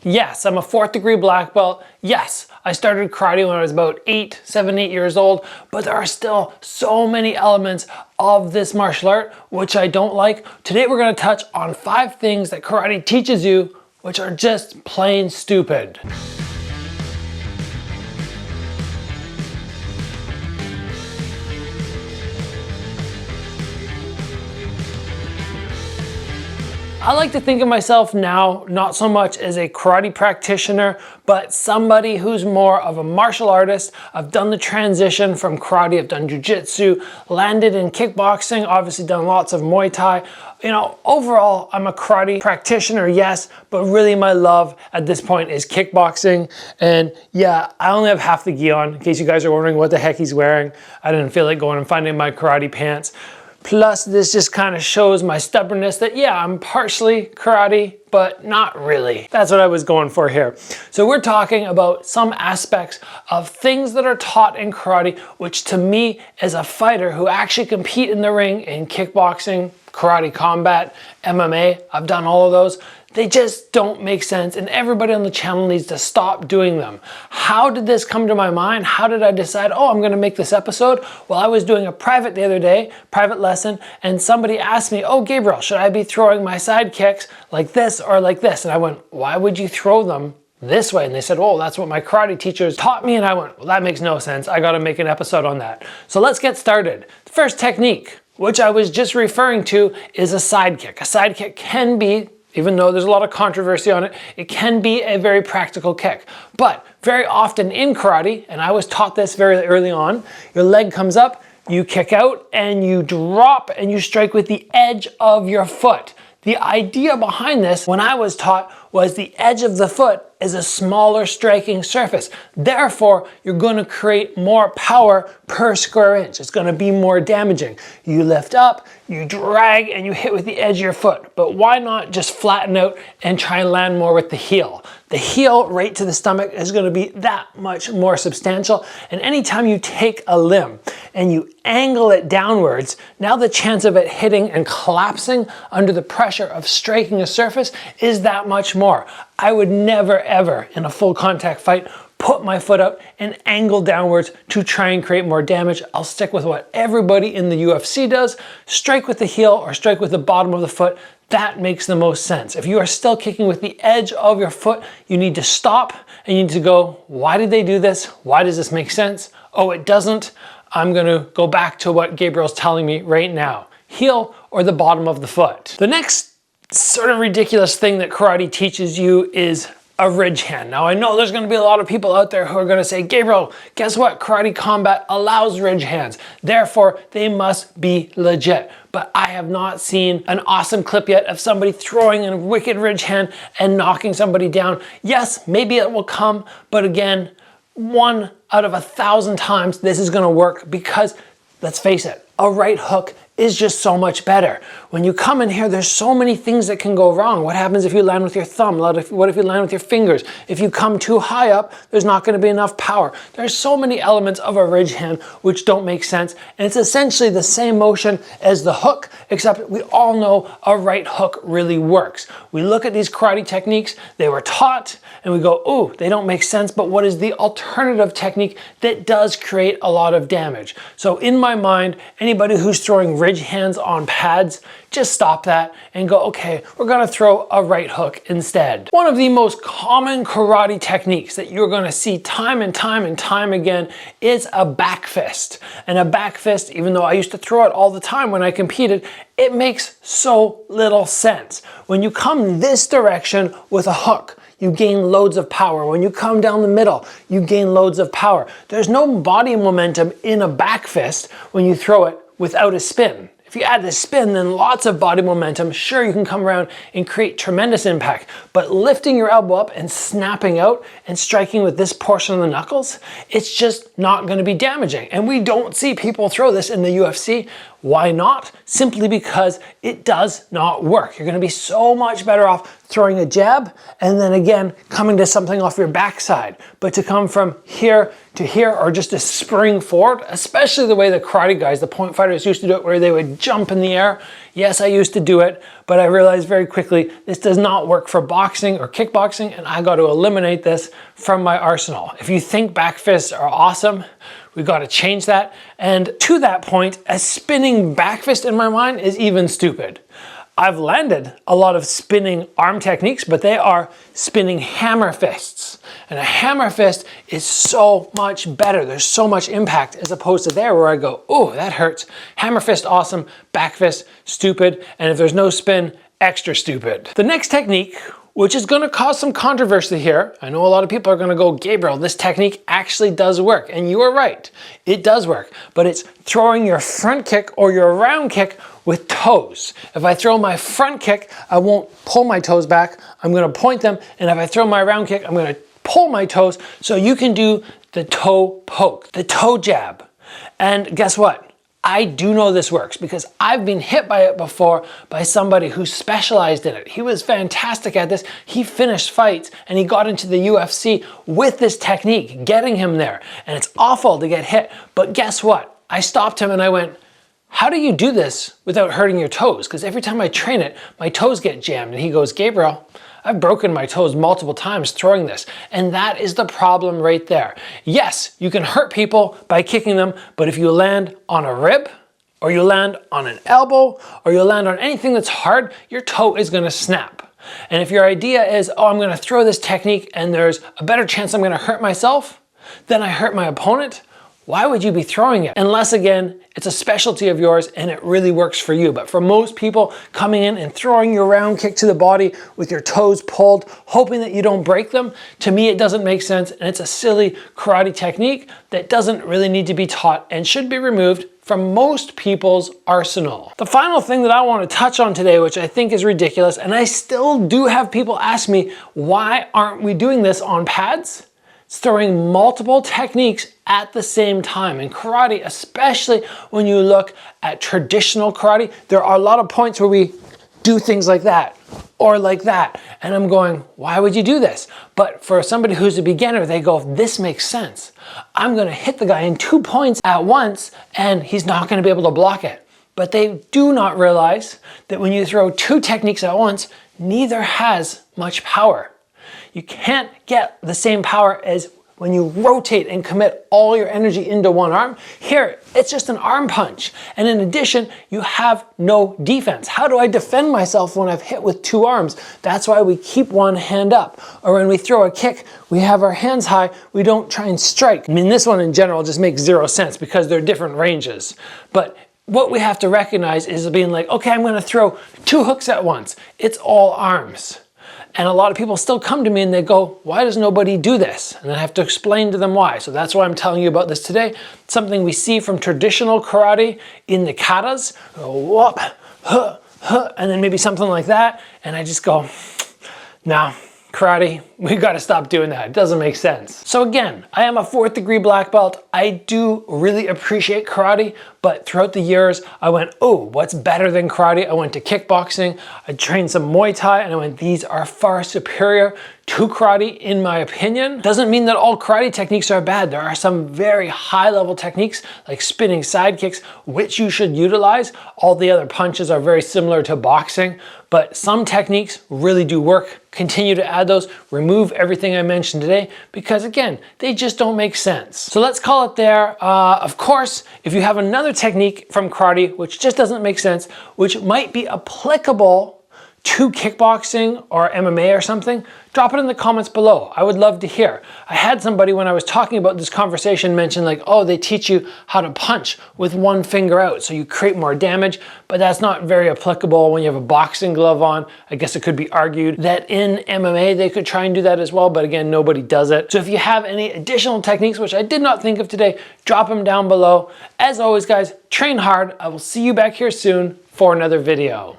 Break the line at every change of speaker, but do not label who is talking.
Yes, I'm a 4th degree black belt. Yes, I started karate when I was about 7, 8 years old, but there are still so many elements of this martial art which I don't like. Today we're going to touch on 5 things that karate teaches you which are just plain stupid. I like to think of myself now, not so much as a karate practitioner, but somebody who's more of a martial artist. I've done the transition from karate, I've done jiu-jitsu, landed in kickboxing, obviously done lots of Muay Thai. You know, overall, I'm a karate practitioner, yes, but really my love at this point is kickboxing. And yeah, I only have half the gi on, in case you guys are wondering what the heck he's wearing. I didn't feel like going and finding my karate pants. Plus, this just kind of shows my stubbornness that, yeah, I'm partially karate, but not really. That's what I was going for here. So we're talking about some aspects of things that are taught in karate, which to me, as a fighter who actually compete in the ring in kickboxing, karate combat, MMA, I've done all of those, they just don't make sense, and everybody on the channel needs to stop doing them. How did this come to my mind? How did I decide, oh, I'm gonna make this episode? Well, I was doing a private the other day, private lesson, and somebody asked me, oh, Gabriel, should I be throwing my side kicks like this or like this? And I went, why would you throw them this way? And they said, oh, that's what my karate teachers taught me. And I went, well, that makes no sense. I gotta make an episode on that. So let's get started. The first technique, which I was just referring to, is a side kick. A side kick can be, even though there's a lot of controversy on it, it can be a very practical kick. But very often in karate, and I was taught this very early on, your leg comes up, you kick out, and you drop and you strike with the edge of your foot. The idea behind this, when I was taught, was the edge of the foot is a smaller striking surface. Therefore, you're going to create more power per square inch. It's going to be more damaging. You lift up, you drag, and you hit with the edge of your foot. But why not just flatten out and try and land more with the heel? The heel right to the stomach is going to be that much more substantial. And anytime you take a limb and you angle it downwards, now the chance of it hitting and collapsing under the pressure of striking a surface is that much more. I would never ever in a full contact fight put my foot up and angle downwards to try and create more damage. I'll stick with what everybody in the UFC does, strike with the heel or strike with the bottom of the foot. That makes the most sense. If you are still kicking with the edge of your foot, you need to stop and you need to go, why did they do this? Why does this make sense? Oh, it doesn't. I'm gonna go back to what Gabriel's telling me right now. Heel or the bottom of the foot. The next sort of ridiculous thing that karate teaches you is a ridge hand. Now I know there's going to be a lot of people out there who are going to say, Gabriel, guess what? Karate combat allows ridge hands. Therefore, they must be legit. But I have not seen an awesome clip yet of somebody throwing a wicked ridge hand and knocking somebody down. Yes, maybe it will come, but again, 1 out of 1,000 times this is going to work because, let's face it, a right hook is just so much better. When you come in here, there's so many things that can go wrong. What happens if you land with your thumb? What if you land with your fingers? If you come too high up, there's not going to be enough power. There's so many elements of a ridge hand which don't make sense. And it's essentially the same motion as the hook, except we all know a right hook really works. We look at these karate techniques, they were taught, and we go, oh, they don't make sense, but what is the alternative technique that does create a lot of damage? So in my mind, anybody who's throwing ridge hands on pads, just stop that and go, okay, we're gonna throw a right hook instead. One of the most common karate techniques that you're gonna see time and time and time again is a back fist. And a back fist, even though I used to throw it all the time when I competed, it makes so little sense. When you come this direction with a hook, you gain loads of power. When you come down the middle, you gain loads of power. There's no body momentum in a back fist when you throw it without a spin. If you add the spin, then lots of body momentum. Sure, you can come around and create tremendous impact, but lifting your elbow up and snapping out and striking with this portion of the knuckles, it's just not going to be damaging. And we don't see people throw this in the UFC. Why not? Simply because it does not work. You're going to be so much better off throwing a jab, and then again, coming to something off your backside. But to come from here to here, or just to spring forward, especially the way the karate guys, the point fighters used to do it, where they would jump in the air. Yes, I used to do it, but I realized very quickly, this does not work for boxing or kickboxing, and I got to eliminate this from my arsenal. If you think back fists are awesome, we got to change that. And to that point, a spinning back fist in my mind is even stupid. I've landed a lot of spinning arm techniques, but they are spinning hammer fists. And a hammer fist is so much better. There's so much impact as opposed to there where I go, oh, that hurts. Hammer fist, awesome. Back fist, stupid. And if there's no spin, extra stupid. The next technique, which is gonna cause some controversy here. I know a lot of people are gonna go, Gabriel, this technique actually does work. And you are right, it does work. But it's throwing your front kick or your round kick with toes. If I throw my front kick, I won't pull my toes back. I'm gonna point them. And if I throw my round kick, I'm gonna pull my toes. So you can do the toe poke, the toe jab. And guess what? I do know this works because I've been hit by it before by somebody who specialized in it. He was fantastic at this. He finished fights and he got into the UFC with this technique, getting him there. And it's awful to get hit, but guess what? I stopped him and I went, how do you do this without hurting your toes? Because every time I train it, my toes get jammed. And he goes, Gabriel, I've broken my toes multiple times throwing this. And that is the problem right there. Yes, you can hurt people by kicking them, but if you land on a rib, or you land on an elbow, or you land on anything that's hard, your toe is gonna snap. And if your idea is, oh, I'm gonna throw this technique and there's a better chance I'm gonna hurt myself than I hurt my opponent, why would you be throwing it? Unless, again, it's a specialty of yours and it really works for you. But for most people, coming in and throwing your round kick to the body with your toes pulled, hoping that you don't break them, to me, it doesn't make sense. And it's a silly karate technique that doesn't really need to be taught and should be removed from most people's arsenal. The final thing that I want to touch on today, which I think is ridiculous, and I still do have people ask me, why aren't we doing this on pads? It's throwing multiple techniques at the same time. In karate, especially when you look at traditional karate, there are a lot of points where we do things like that or like that. And I'm going, why would you do this? But for somebody who's a beginner, they go, this makes sense. I'm gonna hit the guy in 2 points at once and he's not gonna be able to block it. But they do not realize that when you throw two techniques at once, neither has much power. You can't get the same power as when you rotate and commit all your energy into one arm. Here, it's just an arm punch. And in addition, you have no defense. How do I defend myself when I've hit with two arms? That's why we keep one hand up. Or when we throw a kick, we have our hands high. We don't try and strike. I mean, this one in general just makes zero sense because they're different ranges. But what we have to recognize is being like, okay, I'm gonna throw two hooks at once. It's all arms. And a lot of people still come to me and they go, why does nobody do this? And I have to explain to them why. So that's why I'm telling you about this today. It's something we see from traditional karate in the katas. Whoop, huh, huh, and then maybe something like that. And I just go, nah, karate, we gotta stop doing that. It doesn't make sense. So again, I am a 4th degree black belt. I do really appreciate karate, but throughout the years, I went, oh, what's better than karate? I went to kickboxing, I trained some Muay Thai, and I went, these are far superior to karate, in my opinion. Doesn't mean that all karate techniques are bad. There are some very high level techniques like spinning side kicks, which you should utilize. All the other punches are very similar to boxing, but some techniques really do work. Continue to add those, remove everything I mentioned today, because again, they just don't make sense. So let's call it there. Of course, if you have another technique from karate, which just doesn't make sense, which might be applicable to kickboxing or MMA or something, drop it in the comments below. I would love to hear. I had somebody when I was talking about this conversation mention like, oh, they teach you how to punch with one finger out so you create more damage, but that's not very applicable when you have a boxing glove on. I guess it could be argued that in MMA they could try and do that as well, but again, nobody does it. So if you have any additional techniques, which I did not think of today, drop them down below. As always, guys, train hard. I will see you back here soon for another video.